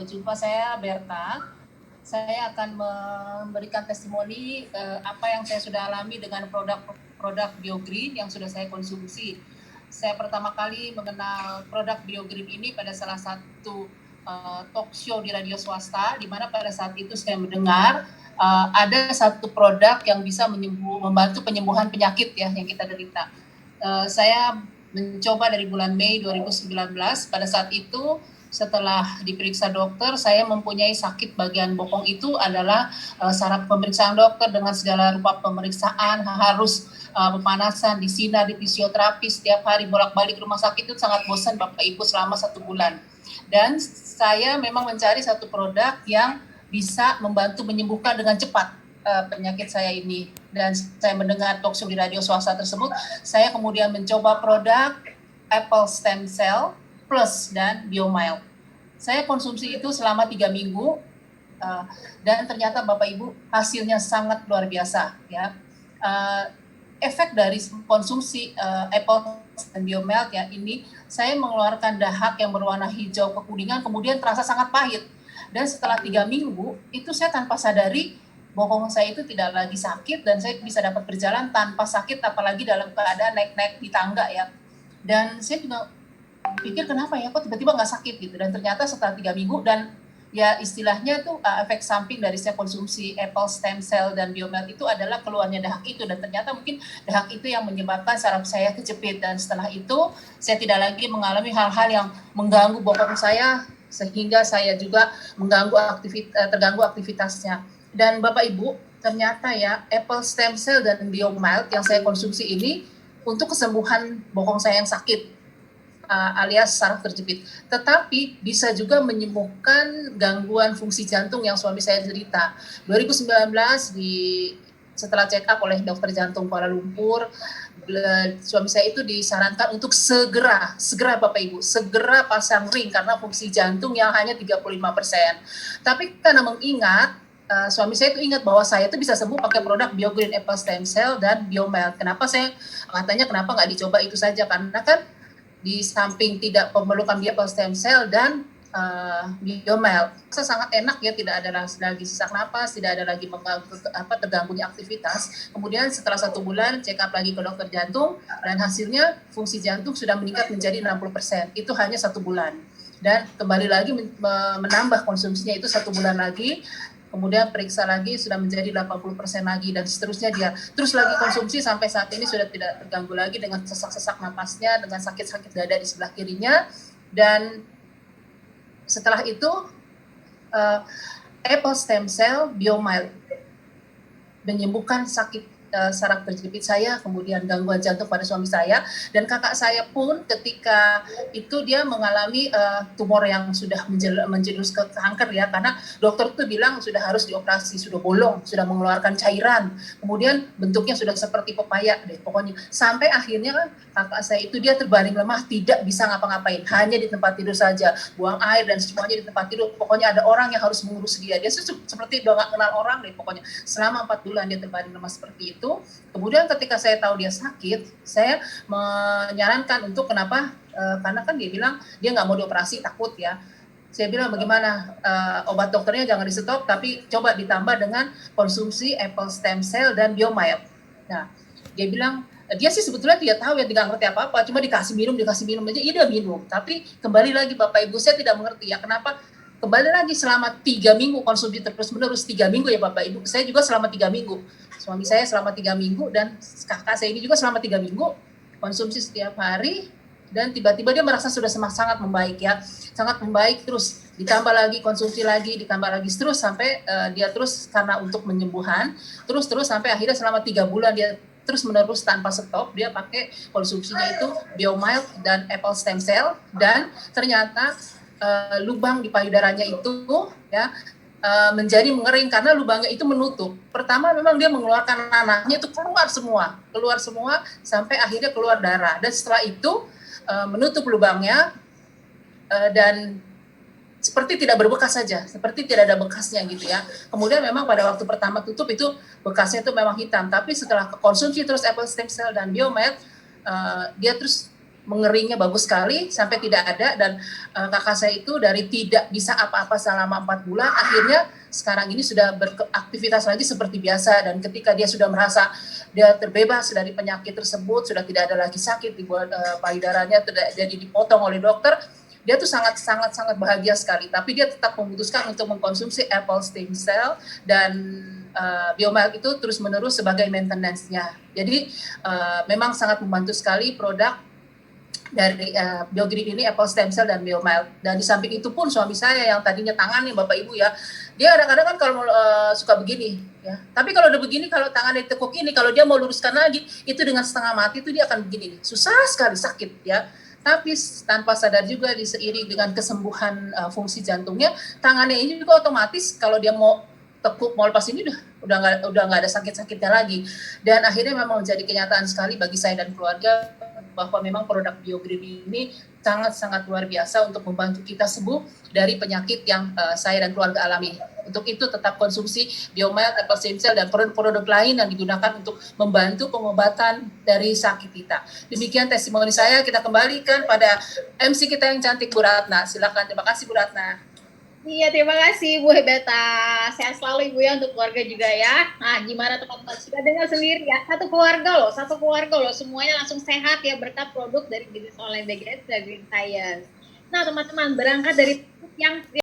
Jumpa saya Berta. Saya akan memberikan testimoni apa yang saya sudah alami dengan produk BioGreen yang sudah saya konsumsi. Saya pertama kali mengenal produk BioGreen ini pada salah satu talk show di radio swasta, di mana pada saat itu saya mendengar ada satu produk yang bisa membantu penyembuhan penyakit ya yang kita derita. Saya mencoba dari bulan Mei 2019. Pada saat itu setelah diperiksa dokter, saya mempunyai sakit bagian bokong. Itu adalah syarat pemeriksaan dokter dengan segala rupa pemeriksaan, harus pemanasan, disinar, di fisioterapi setiap hari, bolak-balik rumah sakit. Itu sangat bosan Bapak Ibu selama 1 bulan. Dan saya memang mencari satu produk yang bisa membantu menyembuhkan dengan cepat penyakit saya ini. Dan saya mendengar talk show di radio swasta tersebut, saya kemudian mencoba produk Apple Stem Cell Plus dan BioMild. Saya konsumsi itu selama 3 minggu dan ternyata Bapak Ibu hasilnya sangat luar biasa ya. Efek dari konsumsi Apple dan BioMild ya ini, saya mengeluarkan dahak yang berwarna hijau kekuningan, kemudian terasa sangat pahit. Dan setelah 3 minggu itu saya tanpa sadari bokong saya itu tidak lagi sakit dan saya bisa dapat berjalan tanpa sakit, apalagi dalam keadaan naik-naik di tangga ya. Dan saya juga pikir kenapa ya kok tiba-tiba nggak sakit gitu, dan ternyata setelah 3 minggu dan ya istilahnya tuh efek samping dari saya konsumsi Apple Stem Cell dan BioMild itu adalah keluarnya dahak itu, dan ternyata mungkin dahak itu yang menyebabkan saraf saya kejepit, dan setelah itu saya tidak lagi mengalami hal-hal yang mengganggu bokong saya sehingga saya juga terganggu aktivitasnya. Dan Bapak Ibu, ternyata ya Apple Stem Cell dan BioMild yang saya konsumsi ini untuk kesembuhan bokong saya yang sakit alias saraf terjepit, tetapi bisa juga menyembuhkan gangguan fungsi jantung yang suami saya derita. 2019 setelah check up oleh dokter jantung Kuala Lumpur, suami saya itu disarankan untuk segera Bapak Ibu, segera pasang ring karena fungsi jantung yang hanya 35%. Tapi karena mengingat suami saya itu ingat bahwa saya itu bisa sembuh pakai produk BioGreen Apple Stem Cell dan BioMild. Kenapa nggak dicoba itu saja, karena kan di samping tidak memerlukan Apple Stem Cell dan BioMild, sangat enak ya, tidak ada lagi sesak napas, tidak ada lagi terganggunya aktivitas. Kemudian setelah 1 bulan check up lagi ke dokter jantung dan hasilnya fungsi jantung sudah meningkat menjadi 60%. Itu hanya 1 bulan. Dan kembali lagi menambah konsumsinya itu 1 bulan lagi. Kemudian periksa lagi sudah menjadi 80% lagi, dan seterusnya dia terus lagi konsumsi sampai saat ini sudah tidak terganggu lagi dengan sesak-sesak napasnya, dengan sakit-sakit dada di sebelah kirinya. Dan setelah itu Apple Stem Cell BioMild menyembuhkan sakit saraf terjepit saya, kemudian gangguan jantung pada suami saya, dan kakak saya pun ketika itu dia mengalami tumor yang sudah menjurus ke kanker ya, karena dokter tuh bilang sudah harus dioperasi, sudah bolong, sudah mengeluarkan cairan, kemudian bentuknya sudah seperti pepaya deh pokoknya, sampai akhirnya kakak saya itu dia terbaring lemah, tidak bisa ngapa-ngapain, hanya di tempat tidur saja, buang air dan semuanya di tempat tidur, pokoknya ada orang yang harus mengurus dia seperti udah nggak kenal orang deh pokoknya. Selama 4 bulan dia terbaring lemah seperti itu. Kemudian ketika saya tahu dia sakit, saya menyarankan untuk karena kan dia bilang dia nggak mau dioperasi, takut ya. Saya bilang bagaimana, obat dokternya jangan di stop, tapi coba ditambah dengan konsumsi Apple Stem Cell dan BioMild. Nah, dia bilang dia sih sebetulnya tidak tahu ya, tidak ngerti apa-apa, cuma dikasih minum aja, dia minum. Tapi kembali lagi Bapak Ibu, saya tidak mengerti ya kenapa kembali lagi selama 3 minggu konsumsi terus-menerus, 3 minggu ya Bapak Ibu. Saya juga selama 3 minggu. Suami saya selama 3 minggu dan kakak saya ini juga selama 3 minggu konsumsi setiap hari, dan tiba-tiba dia merasa sudah sangat membaik ya, sangat membaik, terus ditambah lagi konsumsi lagi, ditambah lagi terus sampai dia terus karena untuk penyembuhan terus sampai akhirnya selama 3 bulan dia terus menerus tanpa stop dia pakai konsumsinya itu BioMild dan Apple Stem Cell, dan ternyata lubang di payudaranya itu ya menjadi mengering karena lubangnya itu menutup. Pertama memang dia mengeluarkan nanahnya itu keluar semua sampai akhirnya keluar darah, dan setelah itu menutup lubangnya dan seperti tidak berbekas saja, seperti tidak ada bekasnya gitu ya. Kemudian memang pada waktu pertama tutup itu bekasnya itu memang hitam, tapi setelah konsumsi terus Apple Stem Cell dan BioMild dia terus mengeringnya bagus sekali sampai tidak ada, dan kakak saya itu dari tidak bisa apa-apa selama 4 bulan akhirnya sekarang ini sudah beraktivitas lagi seperti biasa, dan ketika dia sudah merasa dia terbebas dari penyakit tersebut, sudah tidak ada lagi sakit di payudaranya, tidak jadi dipotong oleh dokter, dia tuh sangat bahagia sekali. Tapi dia tetap memutuskan untuk mengkonsumsi apple stem cell dan Biomilk itu terus menerus sebagai maintenance-nya. Jadi memang sangat membantu sekali produk dari BioGreen ini, apple stem cell dan Biomilk. Dan di samping itu pun suami saya yang tadinya tangannya Bapak Ibu ya, dia kadang-kadang kan kalau suka begini ya. Tapi kalau udah begini, kalau tangannya ditekuk ini, kalau dia mau luruskan lagi, itu dengan setengah mati itu dia akan begini. Susah sekali, sakit ya. Tapi tanpa sadar juga diseiring dengan kesembuhan fungsi jantungnya, tangannya ini juga otomatis kalau dia mau tekuk mau lepas ini udah nggak ada sakit-sakitnya lagi. Dan akhirnya memang menjadi kenyataan sekali bagi saya dan keluarga bahwa memang produk BioGreen ini sangat luar biasa untuk membantu kita sembuh dari penyakit yang saya dan keluarga alami. Untuk itu tetap konsumsi Biomilk, apple stem cell, dan produk-produk lain yang digunakan untuk membantu pengobatan dari sakit kita. Demikian testimoni saya. Kita kembalikan pada MC kita yang cantik, Bu Ratna. Silakan. Terima kasih, Bu Ratna. Iya, terima kasih Bu Hebeta. Sehat selalu Ibu ya, untuk keluarga juga ya. Nah, gimana teman-teman? Sudah dengar sendiri ya, satu keluarga loh, semuanya langsung sehat ya berkat produk dari bisnis online BGS dan Green Science. Nah, teman-teman, berangkat dari yang